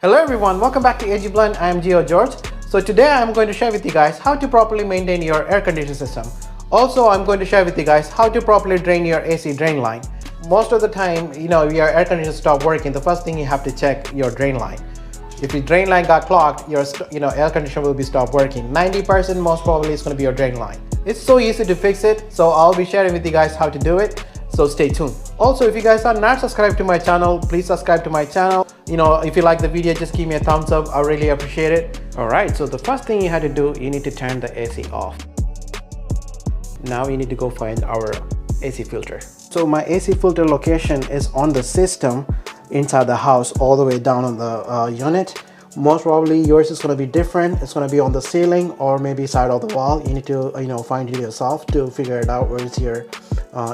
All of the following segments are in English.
Hello everyone, welcome back to AG Blend. I am Geo George. So today I'm going to share with you guys how to properly maintain your air conditioning system. Also, I'm going to share with you guys how to properly drain your AC drain line. Most of the time, your air conditioner stop working, the first thing you have to check your drain line. If your drain line got clogged, your air conditioner will be stopped working. 90% most probably is going to be your drain line. It's so easy to fix it, so I'll be sharing with you guys how to do it. So stay tuned. Also, if you guys are not subscribed to my channel, please subscribe to my channel. If you like the video, just give me a thumbs up. I really appreciate it. All right, so the first thing you have to do, you need to turn the AC off. Now you need to go find our AC filter. So my AC filter location is on the system inside the house, all the way down on the unit. Most probably yours is going to be different. It's going to be on the ceiling or maybe side of the wall. You need to find it yourself to figure it out where is your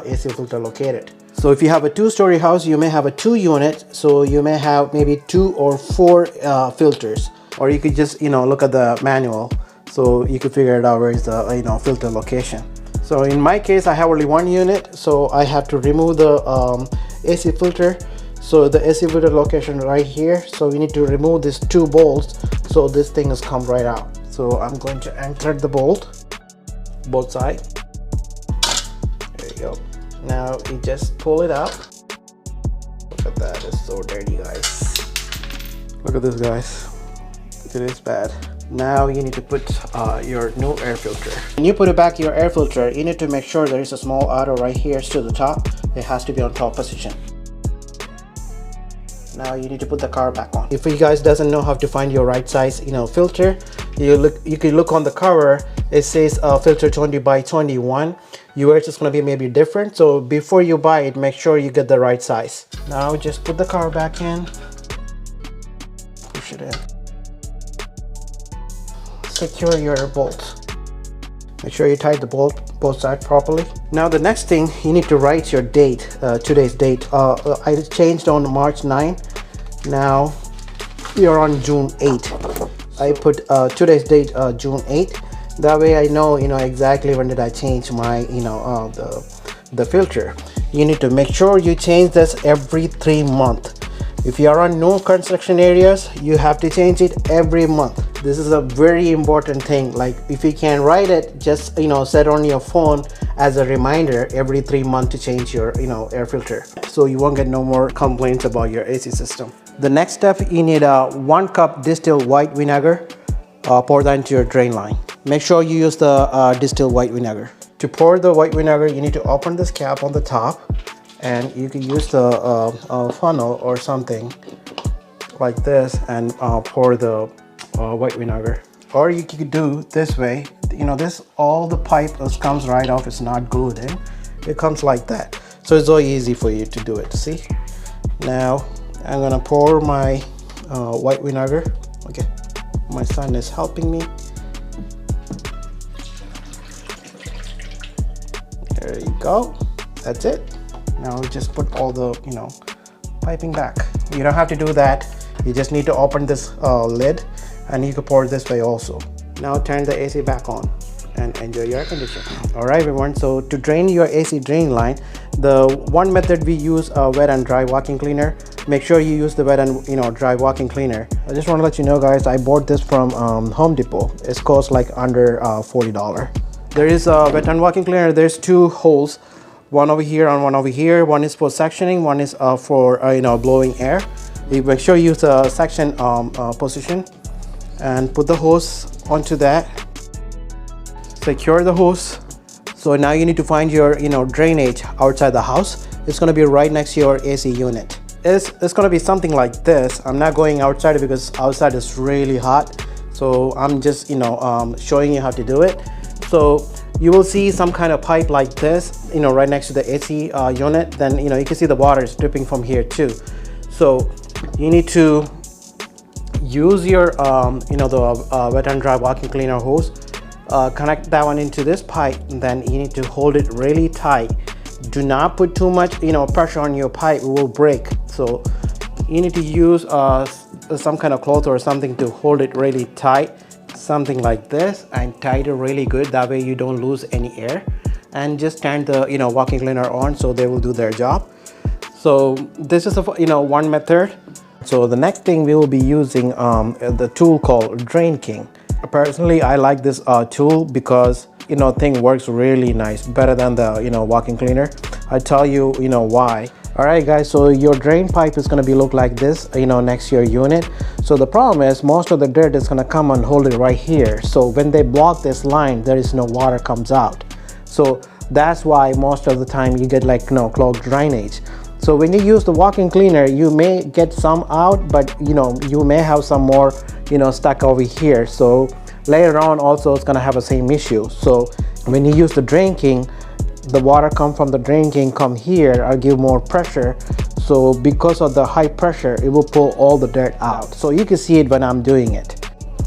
AC filter located. So if you have a two-story house, you may have a 2-unit, so you may have maybe 2 or 4 filters, or you could just look at the manual so you could figure it out where is the filter location. So in my case, I have only 1 unit, so I have to remove the AC filter. So the AC filter location right here, so we need to remove these 2 bolts so this thing has come right out. So I'm going to anchor the bolt both sides. There you go. Now you just pull it out. Look at that, it's so dirty, guys. Look at this, guys. It is bad. Now you need to put your new air filter. When you put it back your air filter, you need to make sure there is a small arrow right here to the top. It has to be on top position. Now you need to put the cover back on. If you guys doesn't know how to find your right size filter, you can look on the cover. It says filter 20 by 21. Yours is going to be maybe different, so before you buy it, make sure you get the right size. Now just put the cover back in, push it in, secure your bolt. Make sure you tie the bolt both sides properly. Now the next thing, you need to write your date, today's date. I changed on March 9. Now you're on June 8. I put today's date, June 8. That way I know exactly when did I change my the filter. You need to make sure you change this every 3 months. If you are on no construction areas, you have to change it every month. This is a very important thing. Like if you can write it, just set on your phone as a reminder every 3 months to change your air filter, so you won't get no more complaints about your AC system. The next step, you need a 1 cup distilled white vinegar. Pour that into your drain line. Make sure you use the distilled white vinegar. To pour the white vinegar, you need to open this cap on the top, and you can use the funnel or something like this and pour the white vinegar. Or you could do this way. All the pipe comes right off. It's not glued in. It comes like that. So it's so easy for you to do it. See? Now I'm gonna pour my white vinegar. Okay. My son is helping me. There you go. That's it. Now just put all the piping back. You don't have to do that. You just need to open this lid, and you can pour it this way also. Now turn the AC back on and enjoy your air conditioning. All right, everyone. So to drain your AC drain line, the one method we use wet and dry vacuum cleaner. Make sure you use the wet and dry vacuum cleaner. I just want to let you know, guys, I bought this from Home Depot. It costs like under $40. There is a wet and vacuum cleaner. There's 2 holes, one over here and one over here. One is for sectioning, one is for blowing air. You make sure you use the section position and put the hose onto that. Secure the hose. So now you need to find your drainage outside the house. It's going to be right next to your AC unit. It's going to be something like this. I'm not going outside because outside is really hot, so I'm just showing you how to do it. So you will see some kind of pipe like this right next to the AC unit. Then you can see the water is dripping from here too. So you need to use your the wet and dry vacuum cleaner hose, connect that one into this pipe, and then you need to hold it really tight. Do not put too much pressure on your pipe, it will break. So you need to use some kind of cloth or something to hold it really tight, something like this, and tight it really good. That way you don't lose any air. And just turn the vacuum cleaner on so they will do their job. So this is one method. So the next thing we will be using the tool called Drain King. Personally, I like this tool because thing works really nice, better than the vacuum cleaner. I tell you why. All right guys, so your drain pipe is going to be look like this next to your unit. So the problem is most of the dirt is going to come and hold it right here. So when they block this line, there is no water comes out. So that's why most of the time you get like clogged drainage. So when you use the vacuum cleaner, you may get some out, but you may have some more stuck over here. So later on also it's going to have the same issue. So when you use the Drain King, the water come from the Drain King come here or give more pressure. So because of the high pressure, it will pull all the dirt out. So you can see it when I'm doing it.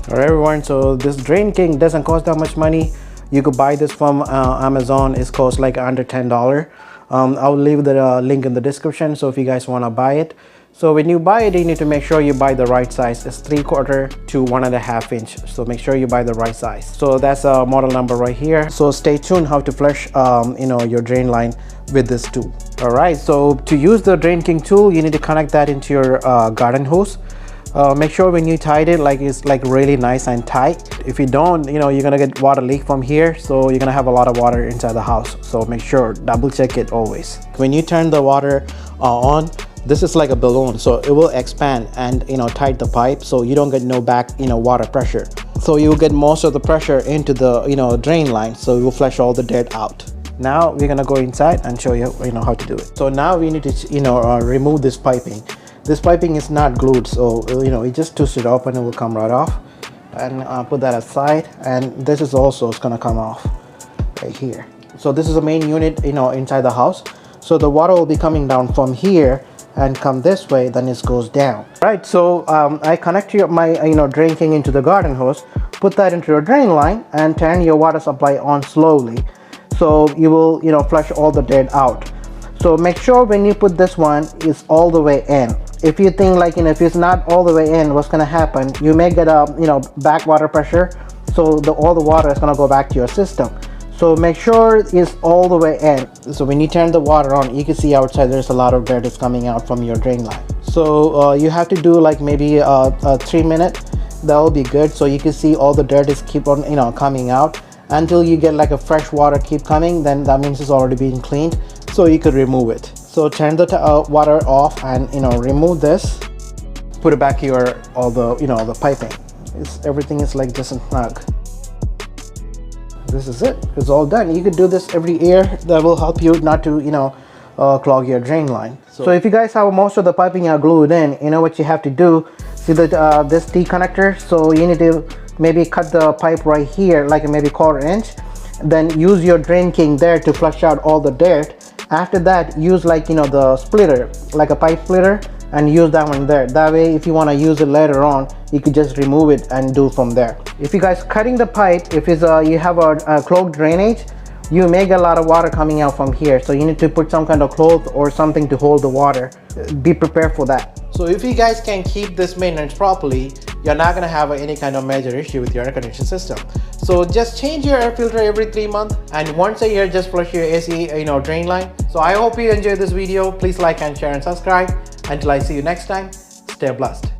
All right everyone, so this Drain King doesn't cost that much money. You could buy this from Amazon. It costs like under $10. I'll leave the link in the description, so if you guys want to buy it. So when you buy it, you need to make sure you buy the right size. It's 3/4 to 1.5 inch. So make sure you buy the right size. So that's a model number right here. So stay tuned how to flush your drain line with this tool. All right, so to use the Drain King tool, you need to connect that into your garden hose. Make sure when you tie it, it's like really nice and tight. If you don't, you're gonna get water leak from here, so you're gonna have a lot of water inside the house. So make sure, double check it always. When you turn the water on, this is like a balloon, so it will expand and tight the pipe, so you don't get no back water pressure. So you will get most of the pressure into the drain line, so it will flush all the dirt out. Now we're gonna go inside and show you how to do it. So now we need to remove this piping. This piping is not glued, so you just twist it up and it will come right off. And put that aside, and this is also gonna come off right here. So this is the main unit inside the house. So the water will be coming down from here and come this way, then it goes down. Right, so I connect my Drain King into the garden hose, put that into your drain line, and turn your water supply on slowly, so you will flush all the dirt out. So make sure when you put this one is all the way in. If you think if it's not all the way in, what's gonna happen, you may get a back water pressure, so all the water is gonna go back to your system. So make sure it's all the way in. So when you turn the water on, you can see outside there's a lot of dirt is coming out from your drain line. So you have to do like maybe a 3 minute. That will be good. So you can see all the dirt is keep on coming out until you get like a fresh water keep coming. Then that means it's already being cleaned. So you could remove it. So turn the water off and remove this. Put it back here, all the the piping. Everything is like just a snug. This is it. It's all done. You could do this every year. That will help you not to clog your drain line. So if you guys have most of the piping are glued in, what you have to do. See that this T connector. So you need to maybe cut the pipe right here, like maybe 1/4 inch. Then use your Drain King there to flush out all the dirt. After that, use like the splitter, like a pipe splitter, and use that one there. That way, if you want to use it later on, you could just remove it and do from there. If you guys cutting the pipe, if it's you have a clogged drainage, you may get a lot of water coming out from here. So you need to put some kind of cloth or something to hold the water. Be prepared for that. So if you guys can keep this maintenance properly, you're not gonna have any kind of major issue with your air conditioning system. So just change your air filter every 3 months, and once a year just flush your AC drain line. So I hope you enjoyed this video. Please like and share and subscribe. Until I see you next time, stay blessed.